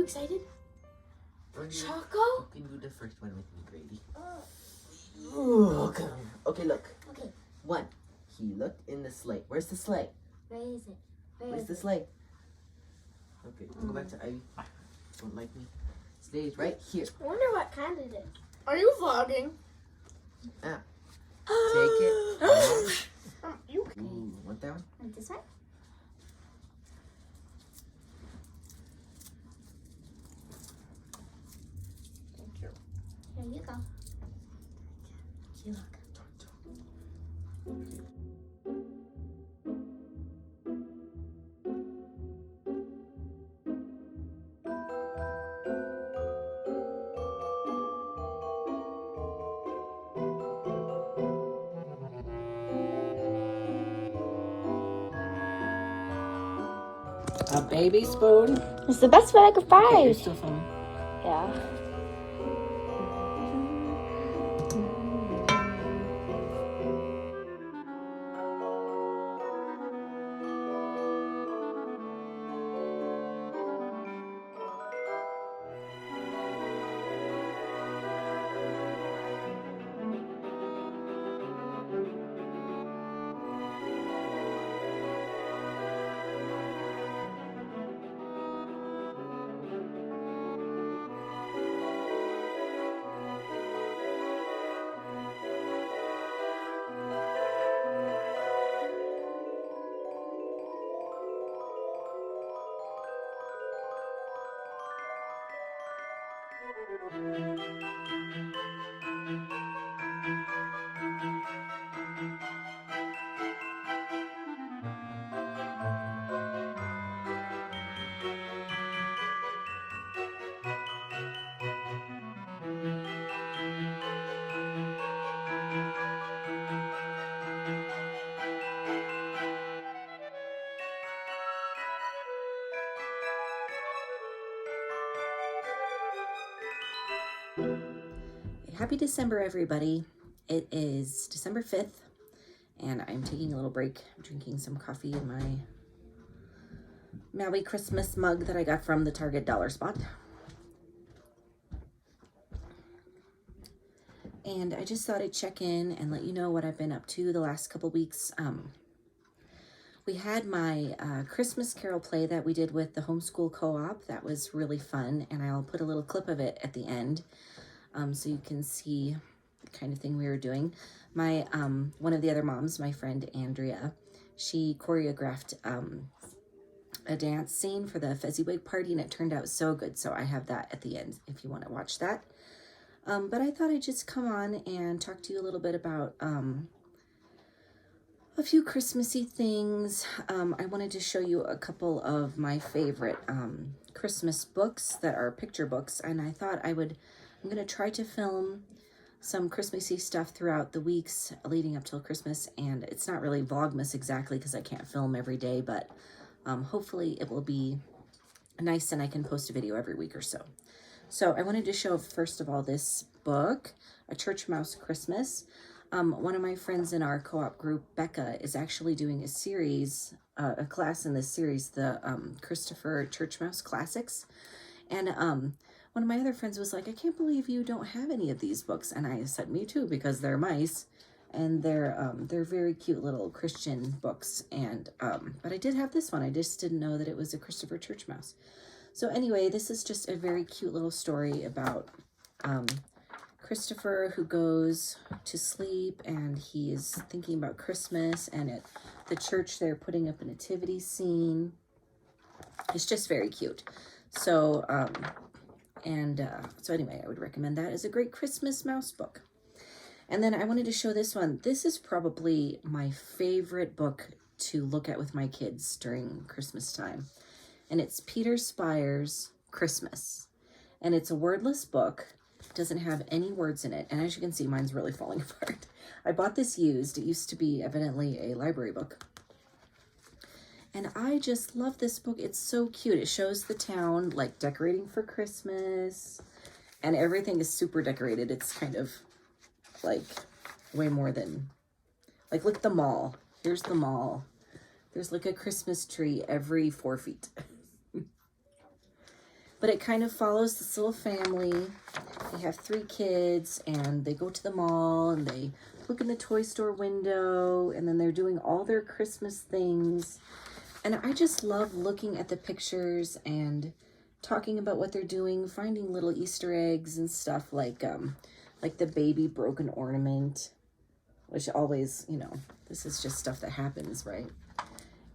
excited? Choco? You can do the first one with me, Grady. Okay. Okay, look. Okay. 1. He looked in the sleigh. Where's the sleigh? Where is it? Where's the sleigh? Okay, go back to Ivy. Don't like me. Sleigh is right here. I wonder what kind it is. Are you vlogging? Ah. Take it. You okay? Ooh, want that one? And this one? Thank you. Here you go. You look. A baby spoon. It's the best one I could find. Okay, you're still filming. Yeah. Happy December, everybody. It is December 5th, and I'm taking a little break. I'm drinking some coffee in my Maui Christmas mug that I got from the Target Dollar Spot. And I just thought I'd check in and let you know what I've been up to the last couple weeks. We had my Christmas Carol play that we did with the homeschool co-op. That was really fun, and I'll put a little clip of it at the end. So you can see the kind of thing we were doing. My one of the other moms, my friend Andrea, she choreographed a dance scene for the Fezziwig party, and it turned out so good. So I have that at the end if you want to watch that. But I thought I'd just come on and talk to you a little bit about a few Christmassy things. I wanted to show you a couple of my favorite Christmas books that are picture books, and I thought I'm going to try to film some Christmassy stuff throughout the weeks leading up till Christmas. And it's not really Vlogmas exactly because I can't film every day, but hopefully it will be nice and I can post a video every week or so. So I wanted to show, first of all, this book, A Church Mouse Christmas. One of my friends in our co-op group, Becca, is actually doing a series, a class in this series, the Christopher Church Mouse Classics. And one of my other friends was like, I can't believe you don't have any of these books. And I said, me too, because they're mice and they're very cute little Christian books. And but I did have this one. I just didn't know that it was a Christopher Church Mouse. So anyway, this is just a very cute little story about Christopher who goes to sleep and he is thinking about Christmas, and at the church they're putting up a nativity scene. It's just very cute. So so anyway, I would recommend that as a great Christmas mouse book. And then I wanted to show this one. This is probably my favorite book to look at with my kids during Christmas time. And it's Peter Spire's Christmas. And it's a wordless book. It doesn't have any words in it. And as you can see, mine's really falling apart. I bought this used. It used to be evidently a library book. And I just love this book. It's so cute. It shows the town like decorating for Christmas. And everything is super decorated. It's kind of like way more than, like, look at the mall. Here's the mall. There's like a Christmas tree every 4 feet. But it kind of follows this little family. They have 3 kids, and they go to the mall, and they look in the toy store window, and then they're doing all their Christmas things. And I just love looking at the pictures and talking about what they're doing, finding little Easter eggs and stuff like the baby broken ornament, which always, you know, this is just stuff that happens, right?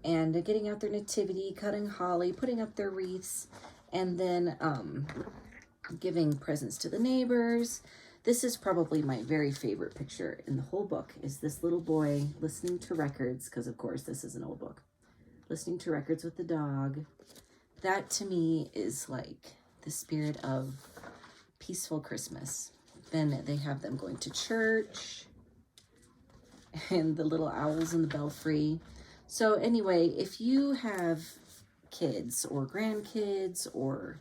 And getting out their nativity, cutting holly, putting up their wreaths, and then giving presents to the neighbors. This is probably my very favorite picture in the whole book, is this little boy listening to records, because of course this is an old book, listening to records with the dog. That to me is like the spirit of peaceful Christmas. Then they have them going to church and the little owls in the belfry. So anyway, if you have kids or grandkids or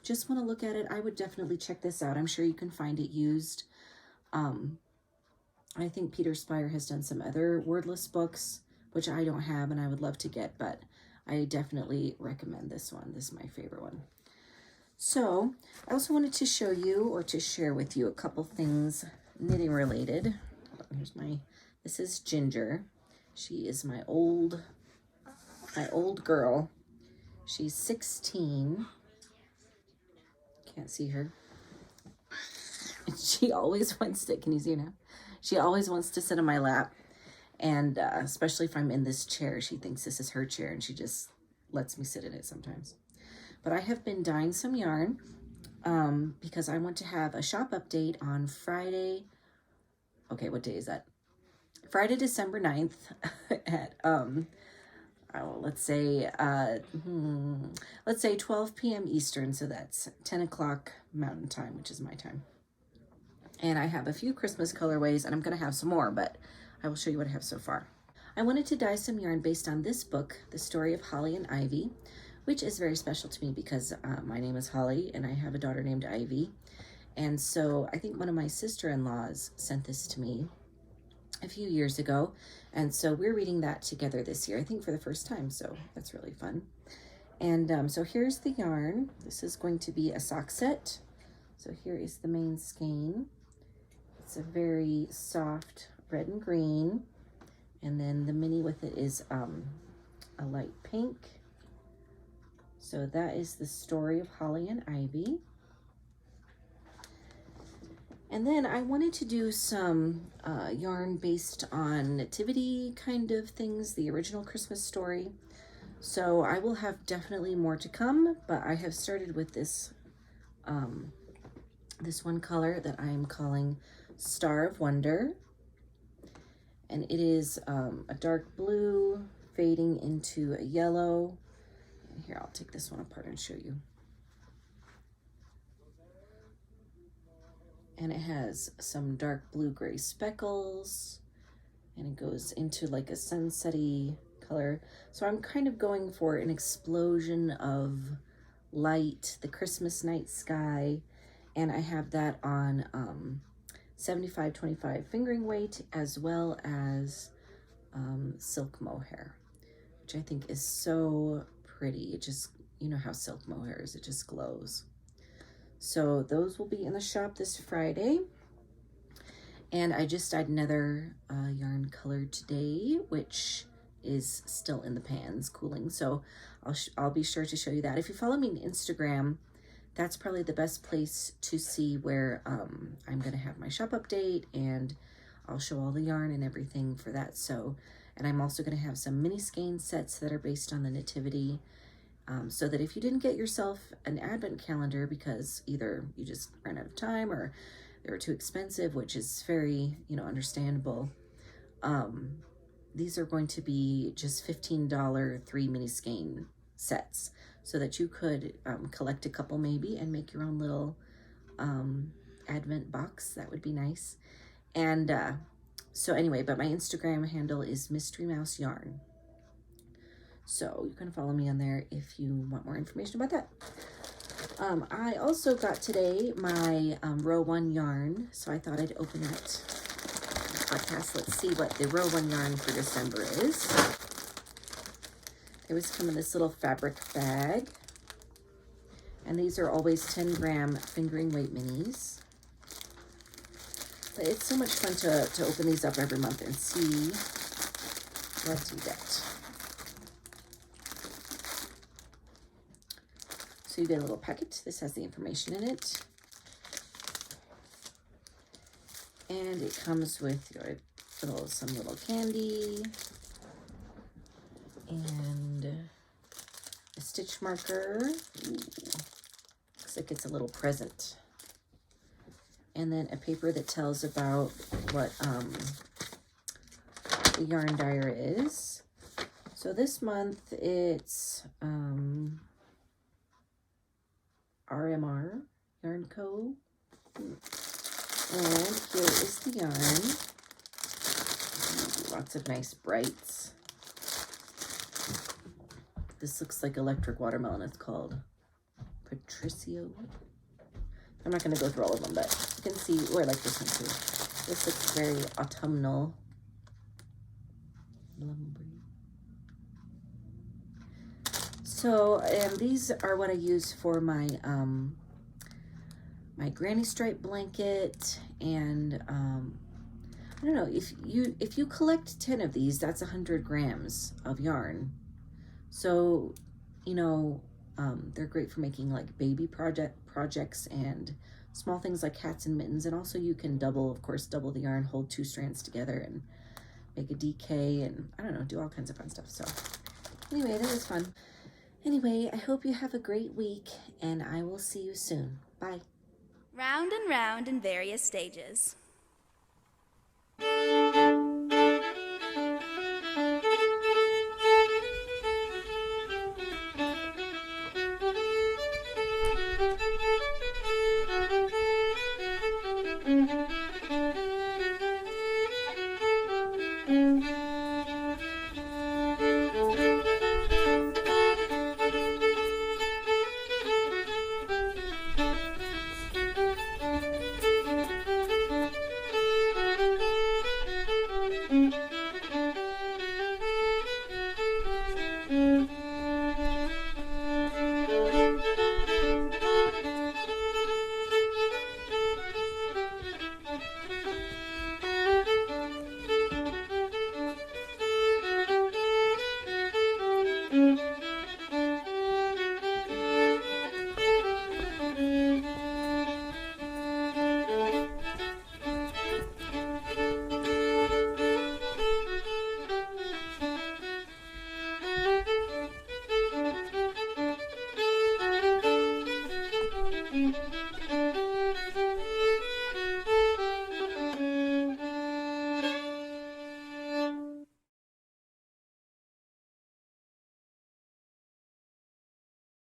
just want to look at it, I would definitely check this out. I'm sure you can find it used. I think Peter Spire has done some other wordless books, which I don't have and I would love to get, but I definitely recommend this one. This is my favorite one. So I also wanted to show you or to share with you a couple things knitting related. This is Ginger. She is my old girl. She's 16. Can't see her. She always wants to, can you see her now? She always wants to sit on my lap. And especially if I'm in this chair, she thinks this is her chair and she just lets me sit in it sometimes. But I have been dyeing some yarn because I want to have a shop update on Friday. Okay, what day is that? Friday, December 9th at, let's say 12 p.m. Eastern. So that's 10 o'clock Mountain Time, which is my time. And I have a few Christmas colorways and I'm going to have some more, but I will show you what I have so far. I wanted to dye some yarn based on this book, The Story of Holly and Ivy, which is very special to me because my name is Holly and I have a daughter named Ivy. And so I think one of my sister-in-laws sent this to me a few years ago. And so we're reading that together this year, I think for the first time. So that's really fun. And so here's the yarn. This is going to be a sock set. So here is the main skein. It's a very soft red and green. And then the mini with it is a light pink. So that is the story of Holly and Ivy. And then I wanted to do some yarn based on nativity kind of things, the original Christmas story. So I will have definitely more to come, but I have started with this, this one color that I am calling Star of Wonder. And it is a dark blue fading into a yellow. And here, I'll take this one apart and show you. And it has some dark blue-gray speckles, and it goes into like a sunset-y color. So I'm kind of going for an explosion of light, the Christmas night sky, and I have that on 75-25 fingering weight, as well as silk mohair, which I think is so pretty. It just, you know how silk mohair is, it just glows. So those will be in the shop this Friday. And I just dyed another yarn color today, which is still in the pans cooling. So I'll be sure to show you that. If you follow me on Instagram, that's probably the best place to see where I'm gonna have my shop update, and I'll show all the yarn and everything for that. So, and I'm also gonna have some mini skein sets that are based on the nativity. So that if you didn't get yourself an advent calendar because either you just ran out of time or they were too expensive, which is very, you know, understandable. These are going to be just $15 3 mini skein sets so that you could collect a couple maybe and make your own little advent box. That would be nice. And so anyway, but my Instagram handle is Mystery Mouse Yarn. So you can follow me on there if you want more information about that. I also got today my row 1 yarn, so I thought I'd open that podcast. Let's see what the row 1 yarn for December is. It was come in this little fabric bag, And these are always 10-gram fingering weight minis. But it's so much fun to open these up every month and see what you get. So you get a little packet. This has the information in it. And it comes with your some little candy and a stitch marker. Ooh, looks like it's a little present. And then a paper that tells about what the yarn dyer is. So this month it's RMR, Yarn Co. And here is the yarn. Ooh, lots of nice brights. This looks like electric watermelon. It's called Patricio. I'm not going to go through all of them, but you can see, oh, I like this one too. This looks very autumnal. So, these are what I use for my my granny stripe blanket, and I don't know, if you collect 10 of these, that's 100 grams of yarn. So, you know, they're great for making like baby projects and small things like hats and mittens. And also you can double the yarn, hold 2 strands together and make a DK, and I don't know, do all kinds of fun stuff. So anyway, that was fun. Anyway, I hope you have a great week, and I will see you soon. Bye. Round and round in various stages.